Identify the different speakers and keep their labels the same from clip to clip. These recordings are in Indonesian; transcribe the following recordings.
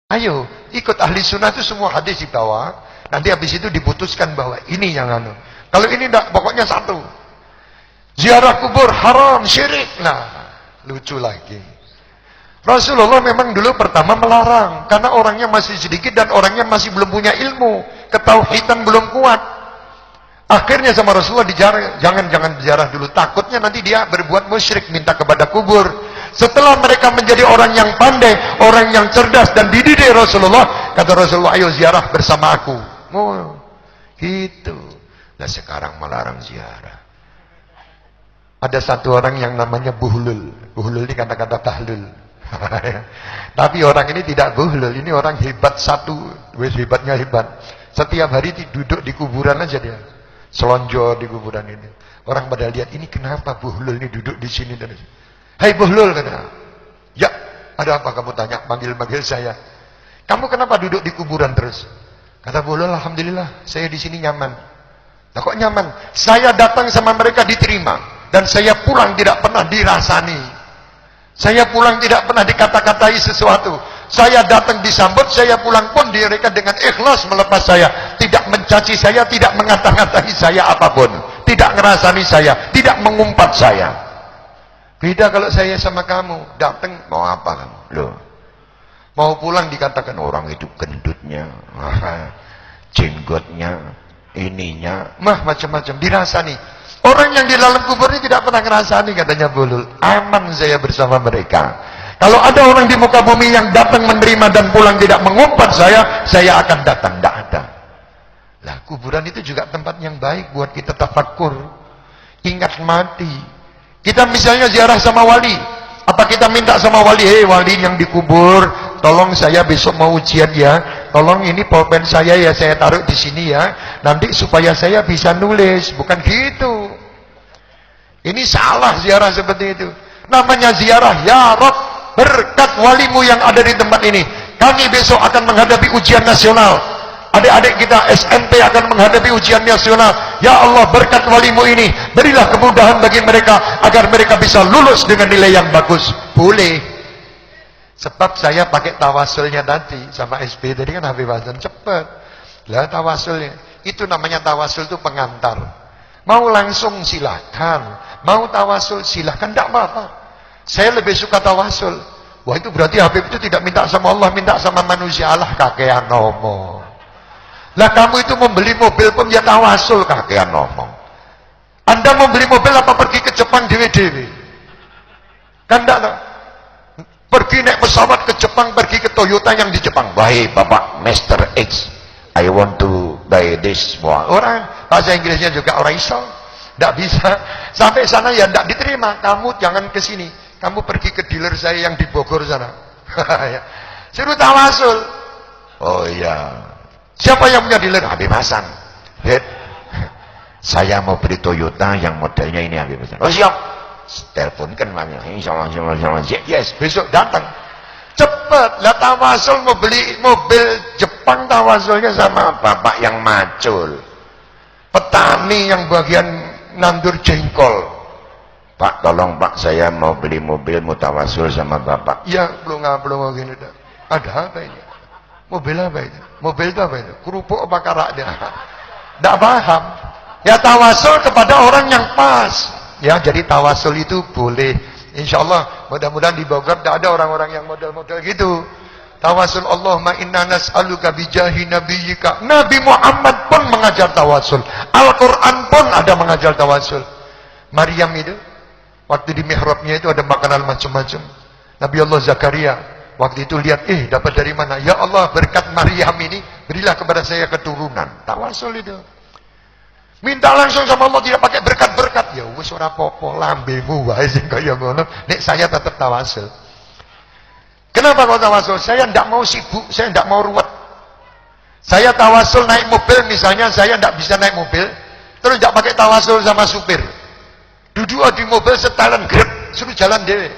Speaker 1: Ayo, ikut ahli sunnah itu semua hadis dibawa. Nanti habis itu diputuskan bahwa ini yang anu. Kalau ini enggak, pokoknya satu. Ziarah kubur haram, syirik. Nah, lucu lagi. Rasulullah memang dulu pertama melarang. Karena orangnya masih sedikit dan orangnya masih belum punya ilmu. Ketauhidan belum kuat. Akhirnya sama Rasulullah dijarah, jangan ziarah dulu. Takutnya nanti dia berbuat musyrik, minta kepada kubur. Setelah mereka menjadi orang yang pandai, orang yang cerdas dan dididik Rasulullah, kata Rasulullah, ayo ziarah bersama aku. Oh, gitu. Nah sekarang melarang ziarah. Ada satu orang yang namanya Buhlul. Buhlul ini kata-kata bahlul. Tapi orang ini tidak buhlul, ini orang hebat satu. Wes hebatnya hebat. Setiap hari duduk di kuburan aja dia. Selonjor di kuburan ini. Orang pada lihat, ini kenapa Buhlul ini duduk di sini dan Hai Buhlul, kata. Ya, ada apa kamu tanya, manggil-manggil saya. Kamu kenapa duduk di kuburan terus? Kata Buhlul, alhamdulillah, saya di sini nyaman. Nah kok nyaman? Saya datang sama mereka diterima. Dan saya pulang tidak pernah dirasani. Saya pulang tidak pernah dikata-katai sesuatu. Saya datang disambut, saya pulang pun mereka dengan ikhlas melepas saya. Tidak mencaci saya, tidak mengata-ngatai saya apapun. Tidak ngerasani saya, tidak mengumpat saya. Beda kalau saya sama kamu, datang mau apa kamu? Loh. Mau pulang dikatakan orang itu gendutnya, jenggotnya, ininya, macam-macam dirasani. Orang yang di dalam kubur ini tidak pernah ngerasani, katanya Buhlul. Aman saya bersama mereka. Kalau ada orang di muka bumi yang datang menerima dan pulang tidak mengumpat saya akan datang. Tidak ada. Lah kuburan itu juga tempat yang baik buat kita tafakkur. Ingat mati. Kita misalnya ziarah sama wali. Apa kita minta sama wali, hei wali yang dikubur, tolong saya besok mau ujian ya. Tolong ini pulpen saya ya, saya taruh di sini ya. Nanti supaya saya bisa nulis. Bukan gitu. Ini salah ziarah seperti itu. Namanya ziarah, ya Rabb, berkat walimu yang ada di tempat ini, kami besok akan menghadapi ujian nasional. Adik-adik kita SMP akan menghadapi ujian nasional. Ya Allah, berkat walimu ini, berilah kemudahan bagi mereka agar mereka bisa lulus dengan nilai yang bagus. Boleh. Sebab saya pakai tawasulnya tadi sama SP tadi kan Habib Hasan cepat. Lah tawasulnya, itu namanya tawasul itu pengantar. Mau langsung silakan, mau tawasul silakan, tidak apa-apa. Saya lebih suka tawasul. Wah itu berarti Habib itu tidak minta sama Allah, minta sama manusia. Allah kakean ngomong. Lah kamu itu membeli mobil pun ya tawasul, kakean ngomong. Anda membeli mobil apa pergi ke Jepang dewe-dewe? Kan enggak. Pergi naik pesawat ke Jepang, pergi ke Toyota yang di Jepang. Baik Bapak Mr. X, I want to buy this. Wah, orang bahasa Inggrisnya juga orang iso. Tidak bisa. Sampai sana ya tidak diterima. Kamu jangan ke sini. Kamu pergi ke dealer saya yang di Bogor sana. Suruh tawasul. Oh iya. Siapa yang punya dealer? Habib Hasan. Saya mau beli Toyota yang modelnya ini Habib Hasan. Oh siap. Teleponkan mamanya. Insyaallah. Yes, besok datang. Cepat. Lah tawasul mau beli mobil Jepang, tawasulnya sama bapak yang macul. Petani yang bagian nandur jengkol. Pak, tolong Pak, saya mau beli mobil, mau tawasul sama Bapak. Ya, belum gini. Ada apa ini? Mobil apa itu? Mobil itu apa itu? Kerupuk apa karak dia? Tidak paham. Ya tawasul kepada orang yang pas. Ya, jadi tawasul itu boleh. Insya Allah, mudah-mudahan di Bogor tidak ada orang-orang yang model-model gitu. Tawasul Allahumma inna nas'aluka bijahi nabiyyika. Nabi Muhammad pun mengajar tawasul. Al-Quran pun ada mengajar tawasul. Maryam itu, waktu di mihrabnya itu ada makanan macam-macam. Nabi Allah Zakaria, waktu itu lihat, dapat dari mana? Ya Allah, berkat Maryam ini, berilah kepada saya keturunan. Tawasul itu. Minta langsung sama Allah, tidak pakai berkat-berkat. Ya wis ora apa-apa, lambemu wae sing kaya ngono. Nek saya tetap tawasul. Kenapa kau tawasul? Saya tidak mau sibuk, saya tidak mau ruwet. Saya tawasul naik mobil, misalnya saya tidak bisa naik mobil, terus tidak pakai tawasul sama supir. Duduk di mobil setelan grab, suruh jalan dewe.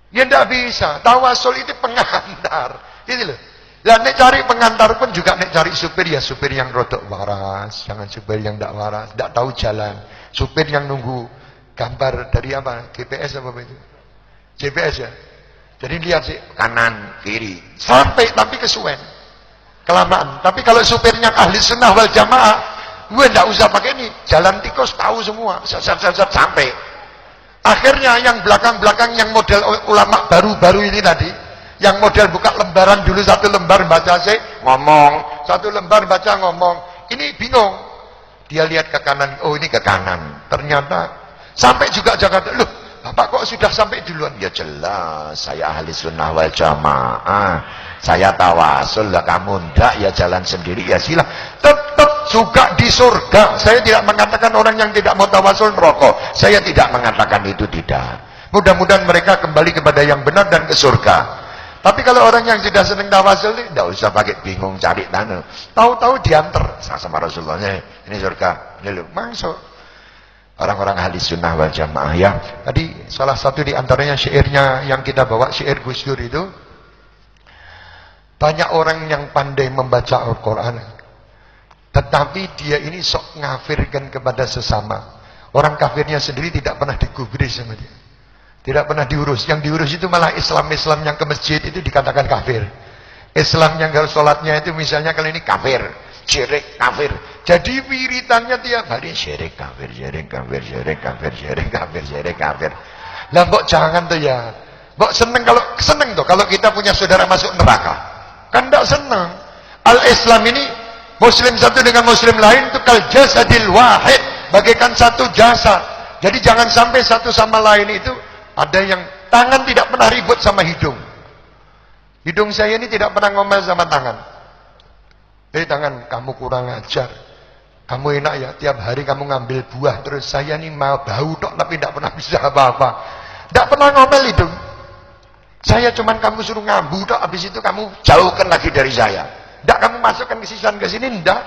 Speaker 1: Ya tidak bisa. Tawasul itu pengantar. Gitu loh. Lah nek cari pengantar pun juga nek cari supir ya supir yang rodok waras, jangan supir yang tidak waras, tidak tahu jalan. Supir yang nunggu gambar dari apa? GPS apa itu? GPS ya. Jadi lihat sih, kanan, kiri. Sampai, tapi kesuwen. Kelamaan. Tapi kalau supirnya ahli sunnah wal jamaah, gue nggak usah pakai ini. Jalan tikus tahu semua. Sat, sampai. Akhirnya yang belakang-belakang yang model ulama baru-baru ini tadi, yang model buka lembaran dulu, satu lembar baca sih, ngomong. Satu lembar baca ngomong. Ini bingung. Dia lihat ke kanan, oh ini ke kanan. Ternyata, sampai juga Jakarta, loh, Bapak kok sudah sampai duluan? Ya jelas, saya ahli sunnah wal jamaah. Saya tawasul lah, kamu ndak ya jalan sendiri ya silah. Tetap juga di surga. Saya tidak mengatakan orang yang tidak mau tawasul merokok. Saya tidak mengatakan itu, tidak. Mudah-mudahan mereka kembali kepada yang benar dan ke surga. Tapi kalau orang yang sudah senang tawasul, tidak usah pakai bingung cari tanah. Tahu-tahu diantar sama Rasulullah. Ini surga, ini loh, masuk. Orang-orang ahli sunnah wal jamaah ya. Tadi salah satu di antaranya syairnya yang kita bawa, syair Gus Dur itu. Banyak orang yang pandai membaca Al-Quran, tetapi dia ini sok ngafirkan kepada sesama. Orang kafirnya sendiri tidak pernah digubris sama dia. Tidak pernah diurus. Yang diurus itu malah Islam-Islam yang ke masjid itu dikatakan kafir. Islam yang gak sholatnya itu misalnya kali ini kafir. Syirik kafir. Jadi wiritannya tiap hari syirik kafir, syirik kafir, syirik kafir, syirik kafir, syirik kafir. Lah mbok jangan tuh ya. Mbok seneng tuh kalau kita punya saudara masuk neraka. Kan tidak senang. Al-Islam ini Muslim satu dengan Muslim lain itu kal jasadil wahid, bagaikan satu jasad. Jadi jangan sampai satu sama lain itu ada yang tangan tidak pernah ribut sama hidung. Hidung saya ini tidak pernah ngomel sama tangan. Tangan, kamu kurang ajar. Kamu enak ya, tiap hari kamu ngambil buah terus saya ini mau bau tok tapi tidak pernah bisa apa-apa. Tidak pernah ngomel hidung. Saya cuman kamu suruh ngambu tok, habis itu kamu jauhkan lagi dari saya. Tidak kamu masukkan ke sisian ke sini, tidak.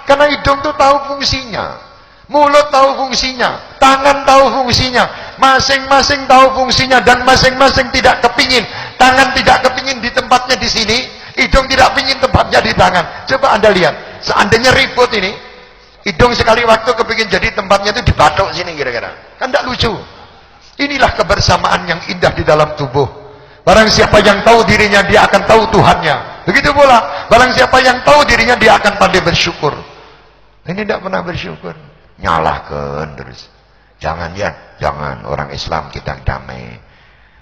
Speaker 1: Karena hidung itu tahu fungsinya. Mulut tahu fungsinya, tangan tahu fungsinya, masing-masing tahu fungsinya dan masing-masing tidak kepingin. Tangan tidak kepingin di tempatnya di sini, hidung tidak pingin tempatnya di tangan. Coba Anda lihat, seandainya ribut ini, hidung sekali waktu kepingin jadi tempatnya itu di batok sini kira-kira. Kan tidak lucu. Inilah kebersamaan yang indah di dalam tubuh. Barang siapa yang tahu dirinya, dia akan tahu Tuhannya. Begitu pula, barang siapa yang tahu dirinya, dia akan pandai bersyukur. Ini tidak pernah bersyukur. Nyalahkan terus. Jangan ya, jangan. Orang Islam kita damai.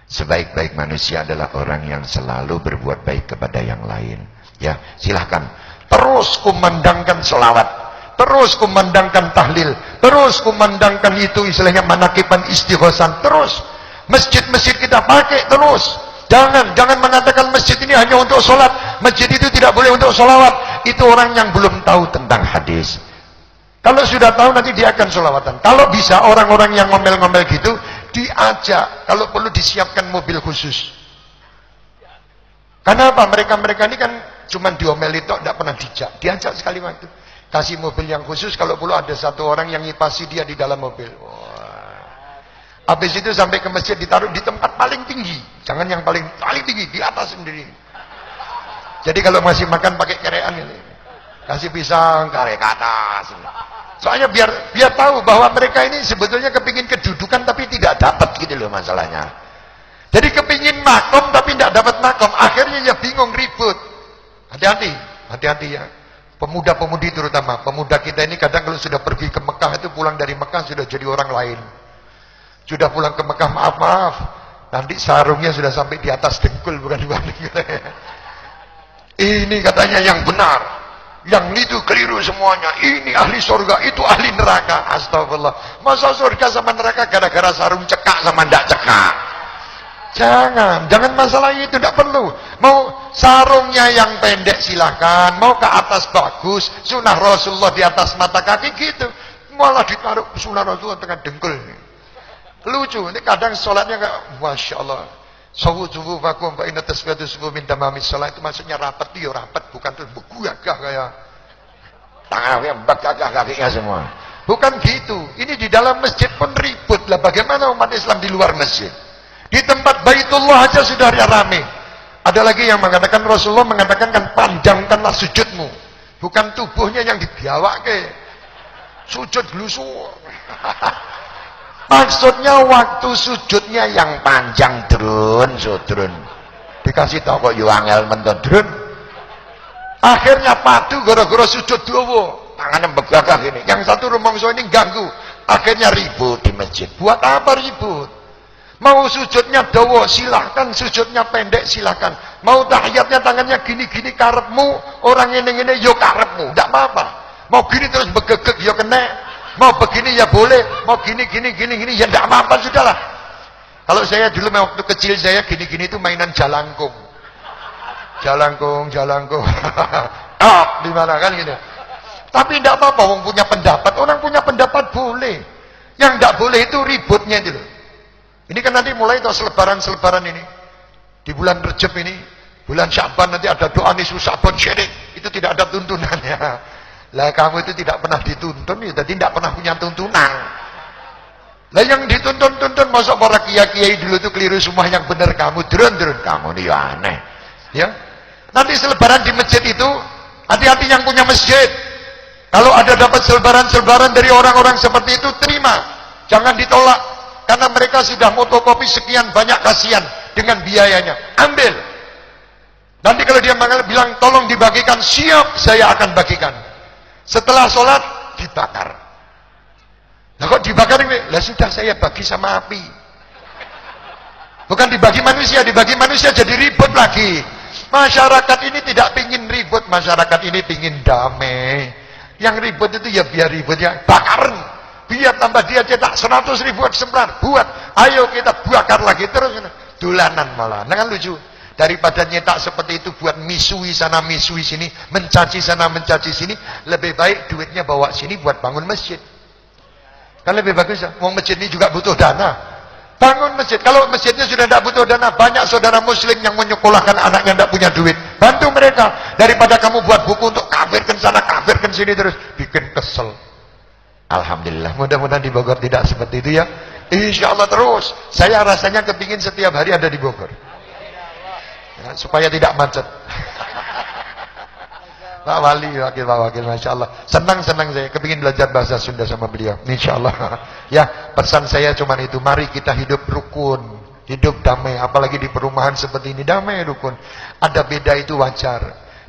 Speaker 1: Sebaik-baik manusia adalah orang yang selalu berbuat baik kepada yang lain. Ya, silahkan. Terus kumandangkan selawat. Terus kumandangkan tahlil. Terus kumandangkan itu istilahnya manakiban istighosan. Terus. Masjid-masjid kita pakai terus. Jangan mengatakan masjid ini hanya untuk sholat. Masjid itu tidak boleh untuk sholawat. Itu orang yang belum tahu tentang hadis. Kalau sudah tahu nanti dia akan sholawatan. Kalau bisa orang-orang yang ngomel-ngomel gitu diajak. Kalau perlu disiapkan mobil khusus. Karena apa? Mereka ini kan cuma diomeli tok, tidak pernah diajak sekali waktu. Kasih mobil yang khusus, kalau perlu ada satu orang yang ngipasi dia di dalam mobil. Wah. Habis itu sampai ke masjid ditaruh di tempat paling tinggi. Jangan yang paling tinggi, di atas sendiri. Jadi kalau masih makan pakai kerean ini. Kasih pisang, kare ke atas. Soalnya biar tahu bahwa mereka ini sebetulnya kepingin kedudukan tapi tidak dapat gitu loh masalahnya. Jadi kepingin makom tapi tidak dapat makom. Akhirnya ya bingung, ribut. Hati-hati ya. Pemuda-pemudi terutama, pemuda kita ini kadang kalau sudah pergi ke Mekah itu pulang dari Mekah sudah jadi orang lain. Sudah pulang ke Mekah, maaf, nanti sarungnya sudah sampai di atas dengkul, bukan di bawah dengkul. Ini katanya yang benar, yang itu keliru semuanya. Ini ahli surga, itu ahli neraka. Astagfirullah. Masa surga sama neraka gara-gara sarung cekak sama ndak cekak? Jangan masalah itu, tidak perlu. Mau sarungnya yang pendek silakan, mau ke atas bagus, sunnah Rasulullah di atas mata kaki gitu. Malah ditaruh sunnah Rasulullah tengah dengkul. Lucu, ini kadang sholatnya kayak Masya Allah. Sawu-sawu vakum, fa inna tasbihatu subuh min tamamis sholat. Itu maksudnya rapat, dia rapat, bukan terus begagah kayak tangannya begagah kakinya semua. Bukan gitu. Ini di dalam masjid pun ribut lah. Bagaimana umat Islam di luar masjid? Di tempat Baitullah aja sudah rame. Ada lagi yang mengatakan, Rasulullah mengatakan kan panjangkanlah sujudmu. Bukan tubuhnya yang dibiawak ke. Sujud gelusur. Maksudnya waktu sujudnya yang panjang drun, sudrun. Dikasih tau kok yo angel menton drun. Akhirnya padu gara-gara sujud dawa, tangannya begagah gini. Yang satu rumangsa ini ganggu. Akhirnya ribut di masjid. Buat apa ribut? Mau sujudnya dawa silahkan, sujudnya pendek silahkan. Mau tahiyatnya tangannya gini-gini karepmu, orang ini yo karepmu, ndak apa-apa. Mau gini terus begegek yo kena. Mau begini ya boleh, mau gini ya ndak apa-apa sudahlah. Kalau saya dulu waktu kecil saya gini-gini itu mainan jalangkung. Jalangkung. Di mana kan gitu. Tapi tidak apa-apa, orang punya pendapat. Orang punya pendapat boleh. Yang tidak boleh itu ributnya itu loh. Ini kan nanti mulai tuh selebaran ini. Di bulan Rejab ini, bulan Syaban nanti ada doa nisfu Syaban syirik. Itu tidak ada tuntunannya. Lah kamu itu tidak pernah dituntun, ya jadi tidak pernah punya tuntunan. Lah yang dituntun masuk para kiai dulu itu keliru semua, yang benar kamu drun kamu nih aneh. Ya. Nanti selebaran di masjid itu, hati-hati yang punya masjid. Kalau ada dapat selebaran dari orang-orang seperti itu, terima. Jangan ditolak. Karena mereka sudah fotokopi sekian banyak, kasihan dengan biayanya. Ambil. Nanti kalau dia bilang, tolong dibagikan, siap, saya akan bagikan. Setelah sholat, dibakar. Nah kok dibakar ini? Lah sudah saya bagi sama api. Bukan dibagi manusia jadi ribut lagi. Masyarakat ini tidak pingin ribut, masyarakat ini pingin damai. Yang ribut itu ya biar ribut ya, bakar. Biar tambah dia cetak 100.000 eksemplar, buat. Ayo kita bakar lagi terus. Dolanan malah. Nah kan lucu. Daripada nyetak seperti itu buat misui sana misui sini, mencaci sana mencaci sini, lebih baik duitnya bawa sini buat bangun masjid. Kan lebih bagus ya. Wong masjid ini juga butuh dana. Bangun masjid. Kalau masjidnya sudah tidak butuh dana, banyak saudara muslim yang menyekolahkan anaknya tidak punya duit. Bantu mereka. Daripada kamu buat buku untuk kafirkan sana, kafirkan sini terus. Bikin kesel. Alhamdulillah. Mudah-mudahan di Bogor tidak seperti itu ya. Insya Allah terus. Saya rasanya kepingin setiap hari ada di Bogor. Ya, supaya tidak macet. Pak Wali, Pak Wakil, Masya Allah. Senang saya, kepingin belajar bahasa Sunda sama beliau. Insya Allah. Ya, pesan saya cuma itu. Mari kita hidup rukun, hidup damai. Apalagi di perumahan seperti ini, damai rukun. Ada beda itu wajar.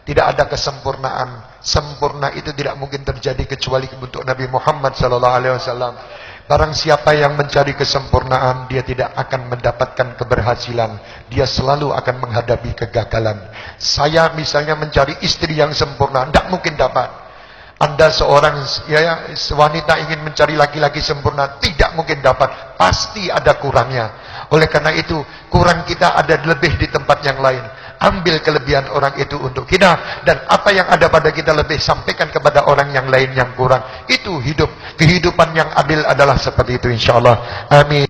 Speaker 1: Tidak ada kesempurnaan. Sempurna itu tidak mungkin terjadi kecuali bentuk Nabi Muhammad SAW. Barang siapa yang mencari kesempurnaan, dia tidak akan mendapatkan keberhasilan. Dia selalu akan menghadapi kegagalan. Saya misalnya mencari istri yang sempurna, tidak mungkin dapat. Anda seorang wanita ingin mencari laki-laki sempurna, tidak mungkin dapat. Pasti ada kurangnya. Oleh karena itu, kurang kita ada lebih di tempat yang lain. Ambil kelebihan orang itu untuk kita, dan apa yang ada pada kita lebih sampaikan kepada orang yang lain yang kurang. Itu hidup. Kehidupan yang adil adalah seperti itu, insyaallah. Amin.